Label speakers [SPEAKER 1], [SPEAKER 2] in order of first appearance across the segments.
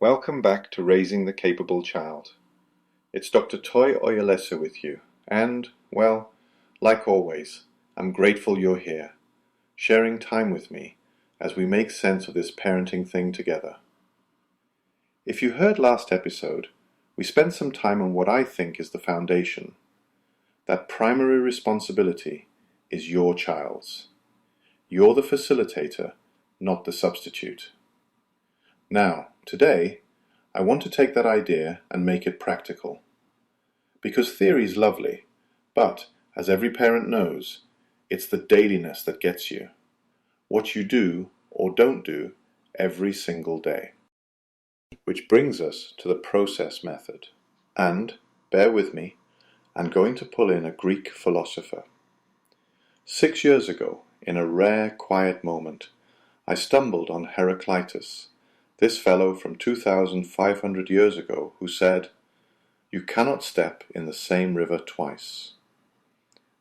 [SPEAKER 1] Welcome back to Raising the Capable Child. It's Dr. Toye Oyelese with you, and, well, like always, I'm grateful you're here, sharing time with me as we make sense of this parenting thing together. If you heard last episode, we spent some time on what I think is the foundation. That primary responsibility is your child's. You're the facilitator, not the substitute. Now, today, I want to take that idea and make it practical. Because theory is lovely, but, as every parent knows, it's the dailiness that gets you. What you do or don't do every single day. Which brings us to the process method. And, bear with me, I'm going to pull in a Greek philosopher. 6 years ago, in a rare, quiet moment, I stumbled on Heraclitus, this fellow from 2,500 years ago who said, "You cannot step in the same river twice."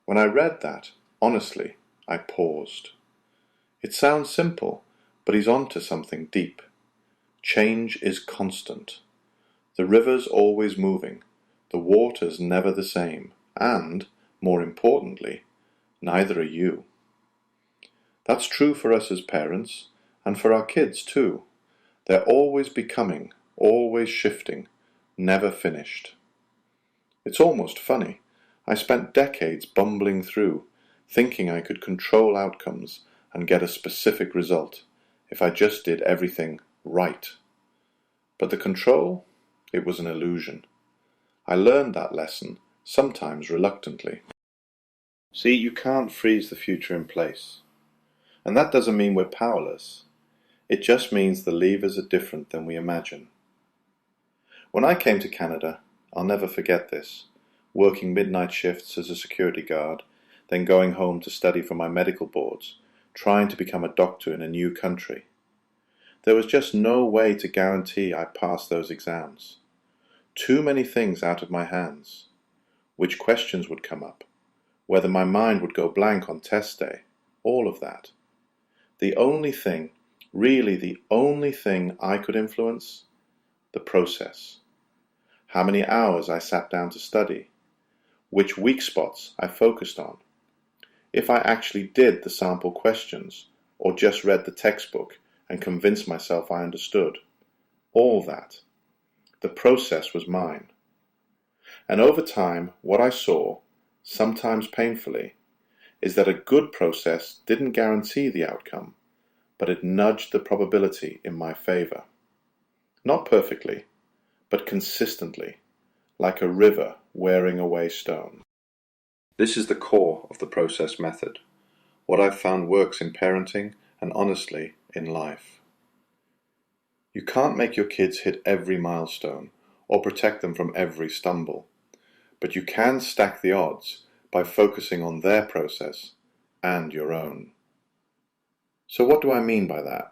[SPEAKER 1] When I read that, honestly, I paused. It sounds simple, but he's on to something deep. Change is constant. The river's always moving, the water's never the same, and, more importantly, neither are you. That's true for us as parents, and for our kids too. They're always becoming, always shifting, never finished. It's almost funny. I spent decades bumbling through, thinking I could control outcomes and get a specific result if I just did everything right. But the control, it was an illusion. I learned that lesson, sometimes reluctantly. See, you can't freeze the future in place. And that doesn't mean we're powerless. It just means the levers are different than we imagine. When I came to Canada, I'll never forget this, working midnight shifts as a security guard, then going home to study for my medical boards, trying to become a doctor in a new country. There was just no way to guarantee I passed those exams. Too many things out of my hands. Which questions would come up, whether my mind would go blank on test day, all of that. The only thing, really the only thing I could influence? The process. How many hours I sat down to study. Which weak spots I focused on. If I actually did the sample questions, or just read the textbook and convinced myself I understood. All that. The process was mine. And over time, what I saw, sometimes painfully, is that a good process didn't guarantee the outcome, but it nudged the probability in my favor. Not perfectly, but consistently, like a river wearing away stone. This is the core of the process method, what I've found works in parenting and honestly in life. You can't make your kids hit every milestone or protect them from every stumble, but you can stack the odds by focusing on their process and your own. So what do I mean by that?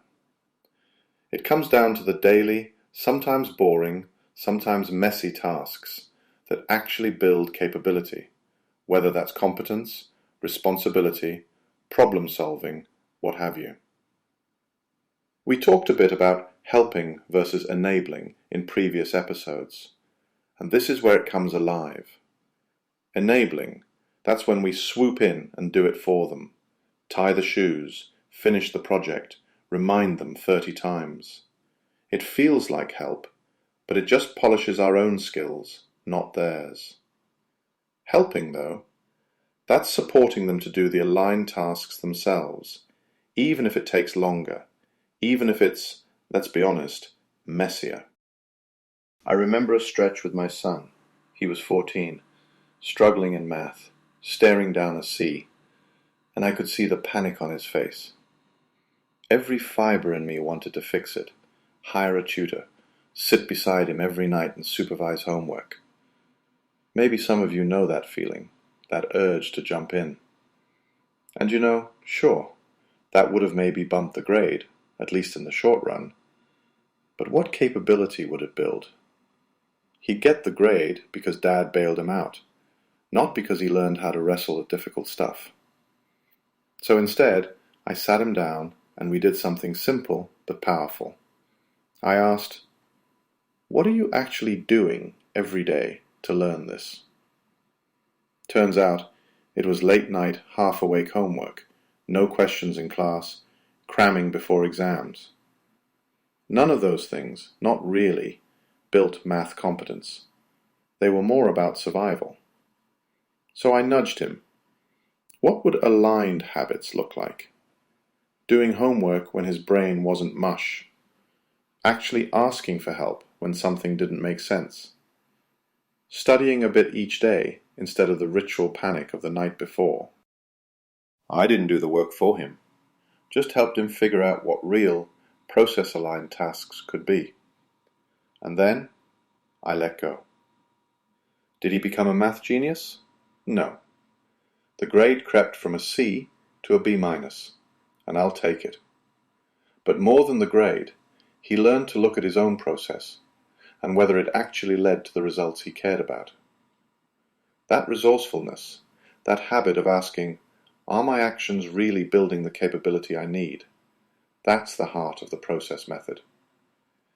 [SPEAKER 1] It comes down to the daily, sometimes boring, sometimes messy tasks that actually build capability, whether that's competence, responsibility, problem solving, what have you. We talked a bit about helping versus enabling in previous episodes, and this is where it comes alive. Enabling, that's when we swoop in and do it for them, tie the shoes, finish the project, remind them 30 times. It feels like help, but it just polishes our own skills, not theirs. Helping, though, that's supporting them to do the aligned tasks themselves, even if it takes longer, even if it's, let's be honest, messier. I remember a stretch with my son. He was 14, struggling in math, staring down a C, and I could see the panic on his face. Every fiber in me wanted to fix it, hire a tutor, sit beside him every night and supervise homework. Maybe some of you know that feeling, that urge to jump in. And you know, sure, that would have maybe bumped the grade, at least in the short run. But what capability would it build? He'd get the grade because Dad bailed him out, not because he learned how to wrestle with difficult stuff. So instead, I sat him down and we did something simple but powerful. I asked, What are you actually doing every day to learn this? Turns out it was late night, half-awake homework, no questions in class, cramming before exams. None of those things, not really, built math competence. They were more about survival. So I nudged him. What would aligned habits look like? Doing homework when his brain wasn't mush. Actually asking for help when something didn't make sense. Studying a bit each day instead of the ritual panic of the night before. I didn't do the work for him, just helped him figure out what real, process-aligned tasks could be. And then I let go. Did he become a math genius? No. The grade crept from a C to a B-, and I'll take it. But more than the grade, he learned to look at his own process and whether it actually led to the results he cared about. That resourcefulness, that habit of asking, are my actions really building the capability I need? That's the heart of the process method.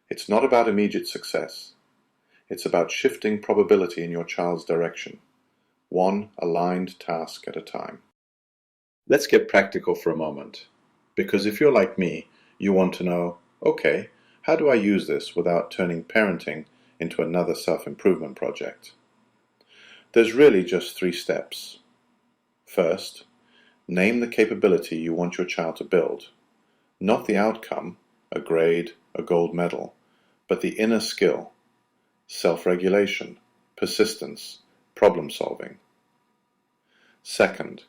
[SPEAKER 1] It's not about immediate success. It's about shifting probability in your child's direction, one aligned task at a time. Let's get practical for a moment, because if you're like me, you want to know, okay, how do I use this without turning parenting into another self-improvement project? There's really just 3 steps. First, name the capability you want your child to build, not the outcome, a grade, a gold medal, but the inner skill, self-regulation, persistence, problem-solving. Second,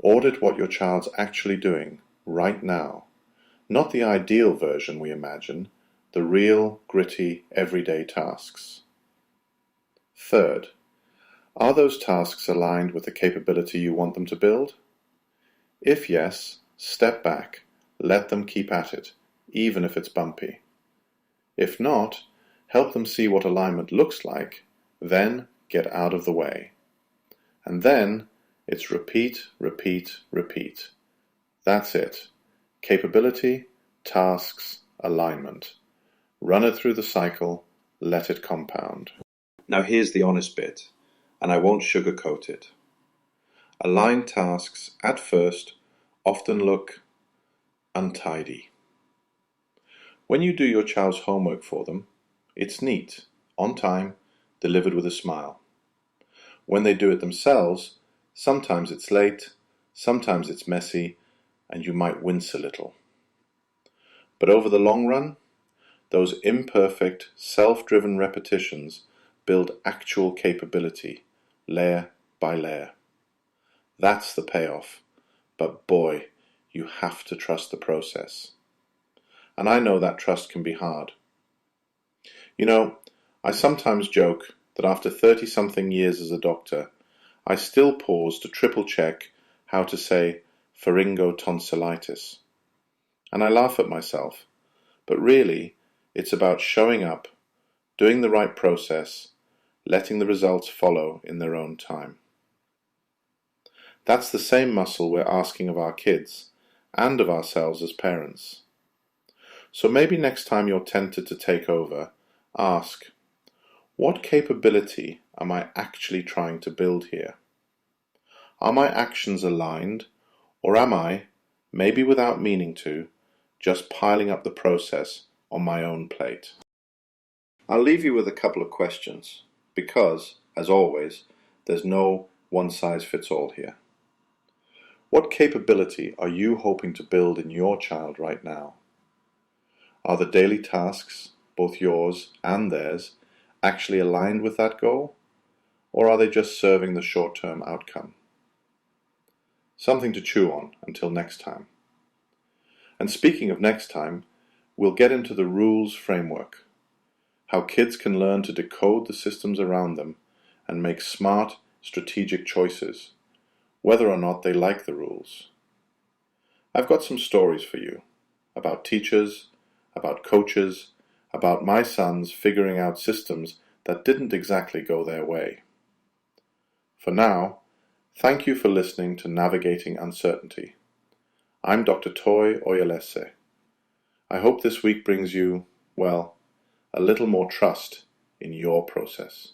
[SPEAKER 1] audit what your child's actually doing right now, not the ideal version we imagine, the real, gritty, everyday tasks. Third, are those tasks aligned with the capability you want them to build? If yes, step back, let them keep at it, even if it's bumpy. If not, help them see what alignment looks like, then get out of the way. And then it's repeat, repeat, repeat. That's it. Capability, tasks, alignment. Run it through the cycle, let it compound. Now here's the honest bit, and I won't sugarcoat it. Aligned tasks, at first, often look untidy. When you do your child's homework for them, it's neat, on time, delivered with a smile. When they do it themselves, sometimes it's late, sometimes it's messy, and you might wince a little. But over the long run, those imperfect, self-driven repetitions build actual capability, layer by layer. That's the payoff, but boy, you have to trust the process. And I know that trust can be hard. You know, I sometimes joke that after 30-something years as a doctor, I still pause to triple-check how to say pharyngotonsillitis. And I laugh at myself, but really, it's about showing up, doing the right process, letting the results follow in their own time. That's the same muscle we're asking of our kids, and of ourselves as parents. So maybe next time you're tempted to take over, ask, what capability am I actually trying to build here? Are my actions aligned, or am I, maybe without meaning to, just piling up the process on my own plate? I'll leave you with a couple of questions, because, as always, there's no one-size-fits-all here. What capability are you hoping to build in your child right now? Are the daily tasks, both yours and theirs, actually aligned with that goal? Or are they just serving the short-term outcome? Something to chew on until next time. And speaking of next time, we'll get into the rules framework, how kids can learn to decode the systems around them and make smart, strategic choices, whether or not they like the rules. I've got some stories for you, about teachers, about coaches, about my sons figuring out systems that didn't exactly go their way. For now, thank you for listening to Navigating Uncertainty. I'm Dr. Toye Oyelese. I hope this week brings you, well, a little more trust in your process.